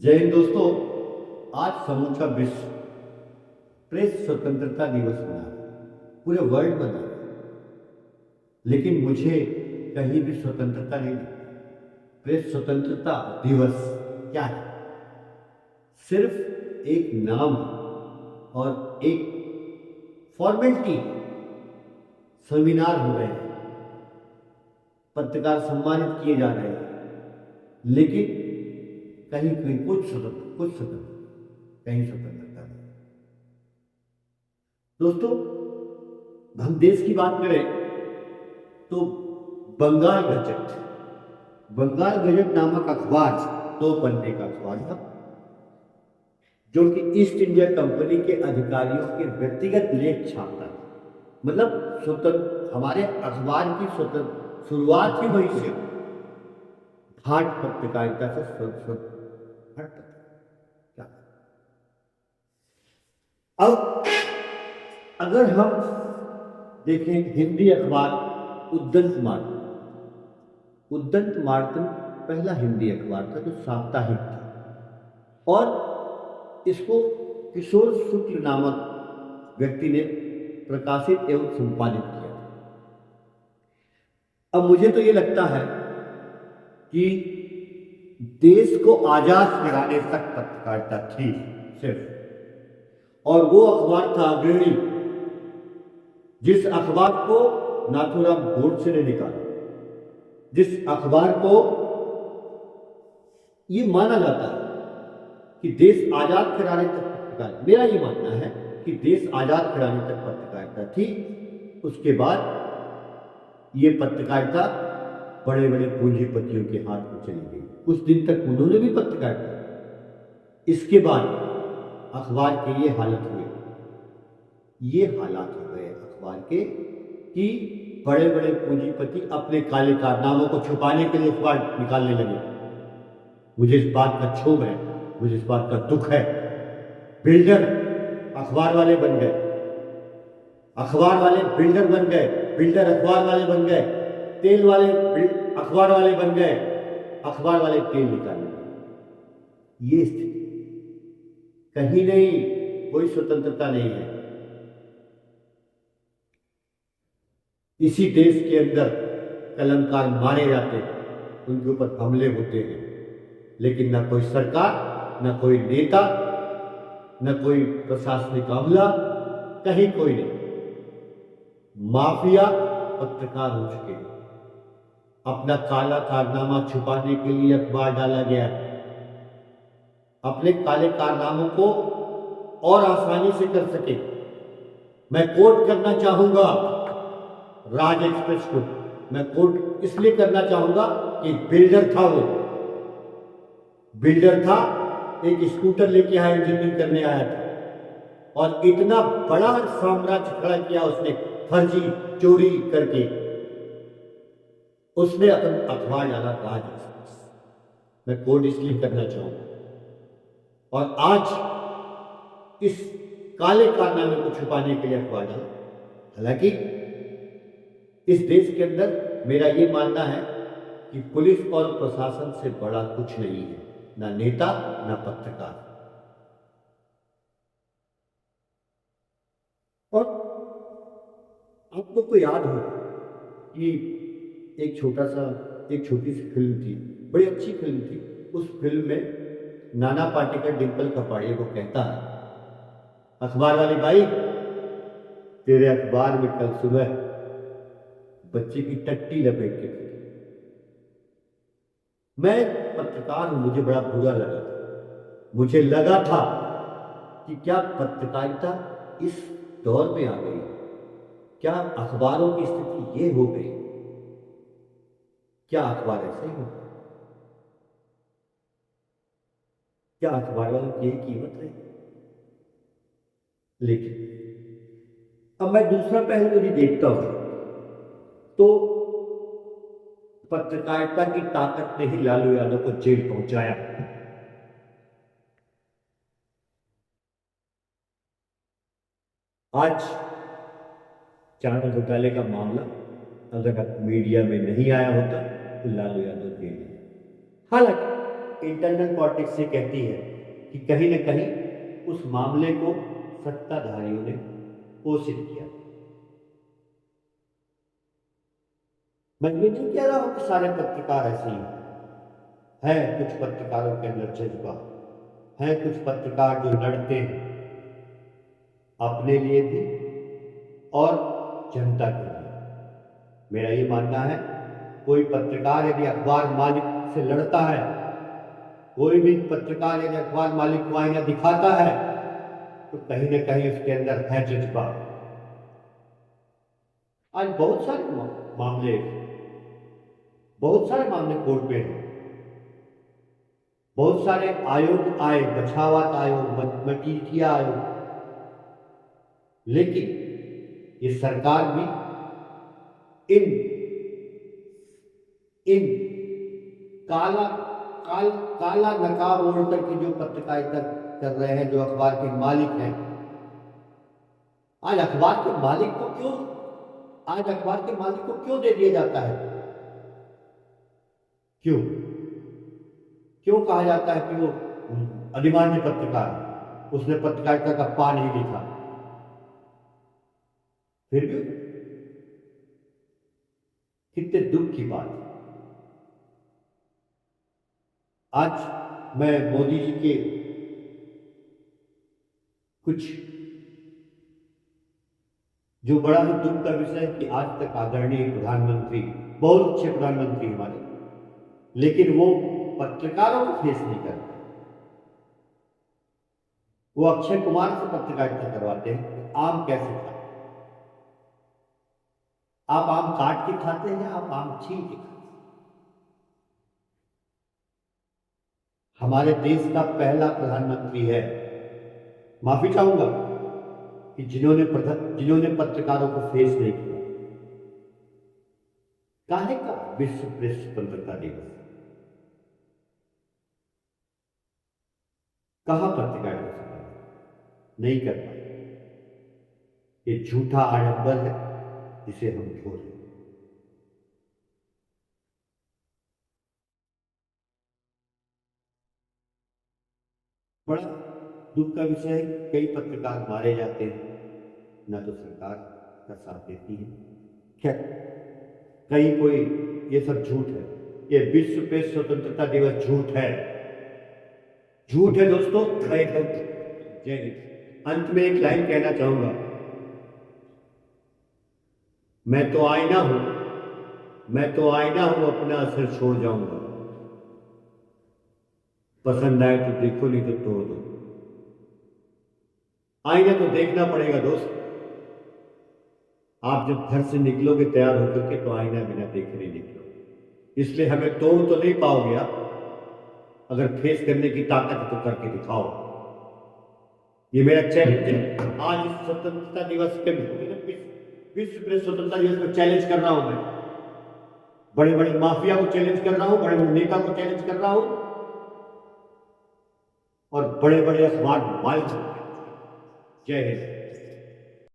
जय हिंद दोस्तों। आज समूचा विश्व प्रेस स्वतंत्रता दिवस मना रहा है। पूरे वर्ल्ड मना रहा है। लेकिन मुझे कहीं भी स्वतंत्रता नहीं दिखती। प्रेस स्वतंत्रता दिवस क्या है? सिर्फ एक नाम है और एक फॉर्मेलिटी। सेमिनार हो रहे हैं, पत्रकार सम्मानित किए जा रहे हैं, लेकिन कहीं कहीं कुछ स्वतंत्र, कहीं स्वतंत्रता नहीं। दोस्तों, हम देश की बात करें तो बंगाल गजट बंगाल गजट नामक अखबार 2 पन्ने का अखबार था, जो कि ईस्ट इंडिया कंपनी के अधिकारियों के व्यक्तिगत लेख छापता था। मतलब स्वतंत्र हमारे अखबार की स्वतंत्र शुरुआत ही वहीं से, भाट पत्रकारिता से भाट पत्रकारिता। अब अगर हम देखें हिंदी अखबार उद्दंत मार्तन पहला हिंदी अखबार था जो साप्ताहिक था, और इसको किशोर शुक्ल नामक व्यक्ति ने प्रकाशित एवं संपादित किया था। अब मुझे तो ये लगता है कि देश को आजाद कराने तक पत्रकारिता थी सिर्फ, और वो अखबार था अग्रणी, जिस अखबार को नाथूराम गोडसे ने निकाला, जिस अखबार को ये माना जाता है कि देश आजाद कराने तक पत्रकारिता, मेरा ये मानना है कि देश आजाद कराने तक पत्रकारिता थी। उसके बाद ये पत्रकारिता बड़े बड़े पूंजीपतियों के हाथ में चली गई। कुछ दिन तक उन्होंने भी पत्रकारिता, इसके बाद अखबार के ये हालात हो गए अखबार के कि बड़े बड़े पूंजीपति अपने काले कारनामों को छुपाने के लिए अखबार निकालने लगे। मुझे इस बात का क्षोभ है, मुझे इस बात का दुख है। बिल्डर अखबार वाले बन गए, अखबार वाले बिल्डर बन गए, बिल्डर अखबार वाले बन गए, तेल वाले अखबार वाले बन गए, अखबार वाले तेल निकालने लगे। ये स्थिति, कहीं नहीं कोई स्वतंत्रता नहीं है। इसी देश के अंदर कलमकार मारे जाते हैं, उनके ऊपर हमले होते हैं, लेकिन न कोई सरकार, न कोई नेता, न कोई प्रशासनिक अमला, कहीं कोई नहीं। माफिया पत्रकार हो चुके हैं। अपना काला कारनामा छुपाने के लिए अखबार डाला गया, अपने काले कारनामों को और आसानी से कर सके। मैं कोट करना चाहूंगा राज एक्सप्रेस को, मैं कोट इसलिए करना चाहूंगा कि बिल्डर था, वो बिल्डर था, एक स्कूटर लेके आया, इंजीनियरिंग करने आया था, और इतना बड़ा साम्राज्य खड़ा किया उसने फर्जी चोरी करके। उसने अपना अखबार डाला राज एक्सप्रेस, मैं कोट इसलिए करना चाहूंगा। और आज इस काले कारनामे को छुपाने के लिए अखबार डाला। हालांकि इस देश के अंदर मेरा ये मानना है कि पुलिस और प्रशासन से बड़ा कुछ नहीं है, ना नेता ना पत्रकार। और आप लोग को याद हो कि एक छोटी सी फिल्म थी, बड़ी अच्छी फिल्म थी। उस फिल्म में नाना पाटेकर डिंपल कपाड़िया को कहता है, अखबार वाली बाई, तेरे अखबार में कल सुबह बच्चे की टट्टी लपेट के थी। मैं पत्रकार हूं, मुझे बड़ा बुरा लगा था। मुझे लगा था कि क्या पत्रकारिता इस दौर में आ गई, क्या अखबारों की स्थिति ये हो गई, क्या अखबार ऐसे ही हो, क्या अखबार वालों की यही कीमत रही। लेकिन अब मैं दूसरा पहलू यदि देखता हूं तो पत्रकारिता की ताकत ने ही लालू यादव को जेल पहुंचाया। आज चाणक्य घोटाले का मामला अगर मीडिया में नहीं आया होता तो लालू यादव जेल। हालांकि इंटरनल पॉलिटिक्स से कहती है कि कहीं न कहीं उस मामले को सत्ताधारियों ने पोषित किया। मैं ये नहीं कह रहा हूं कि सारे पत्रकार ऐसे ही हैं। कुछ पत्रकारों के अंदर जज्बा है, कुछ पत्रकार जो लड़ते हैं अपने लिए भी और जनता के लिए। मेरा ये मानना है, कोई पत्रकार यदि अखबार मालिक से लड़ता है, कोई भी पत्रकार यदि अखबार मालिक को आईना दिखाता है, तो कहीं ना कहीं उसके अंदर है जज्बा। आज बहुत सारे मामले कोर्ट में हैं। बहुत सारे आयोग आए, बछावत आयोग, मजीठिया आयोग, लेकिन ये सरकार भी इन इन काला काल काला नकाब ओढ़ करके जो पत्रकारिता कर रहे हैं, जो अखबार के मालिक हैं, आज अखबार के मालिक को क्यों दे दिया जाता है? क्यों क्यों कहा जाता है कि वो अधिमान्य पत्रकार, उसने पत्रकारिता का पा नहीं लिखा? फिर भी कितने दुख की बात है। आज मैं मोदी जी के कुछ जो बड़ा ही दुख का विषय है कि आज तक आदरणीय प्रधानमंत्री, बहुत अच्छे प्रधानमंत्री हमारे, लेकिन वो पत्रकारों को फेस नहीं करते। वो अक्षय कुमार से पत्रकारिता करवाते हैं। आम कैसे खाते? आप आम काट के खाते हैं, आप आम छील के खाते हैं। हमारे देश का पहला प्रधानमंत्री है, माफी चाहूंगा, कि जिन्होंने पत्रकारों को फेस नहीं किया। काहे का विश्व प्रेस स्वतंत्रता दिवस? कहां पत्रकारिता नहीं कर पाए? ये झूठा आडंबर है जिसे हम छोड़ रहे हैं। बड़ा दुख का विषय है, कई पत्रकार मारे जाते हैं, न तो सरकार का साथ देती है। खैर, कहीं कोई, ये सब झूठ है। ये विश्व प्रेस स्वतंत्रता दिवस झूठ है, झूठ है दोस्तों। जय हिंद। अंत में एक लाइन कहना चाहूंगा, मैं तो आईना हूं, अपना असर छोड़ जाऊंगा। पसंद आए तो देखो, नहीं तो तोड़ दो। आईना तो देखना पड़ेगा दोस्त। आप जब घर से निकलोगे तैयार होकर के, तो आईना बिना देखे नहीं निकलो। इसलिए हमें तोड़ तो नहीं पाओगे आप। अगर फेस करने की ताकत है तो करके दिखाओ। ये मेरा चैलेंज है। आज इस स्वतंत्रता दिवस पे, विश्व प्रेस स्वतंत्रता दिवस पे चैलेंज कर रहा हूं। मैं बड़े बड़े माफिया को चैलेंज कर रहा हूं, बड़े बड़े नेता को चैलेंज कर रहा हूं, और बड़े बड़े अखबार मालिक। जय हिंद।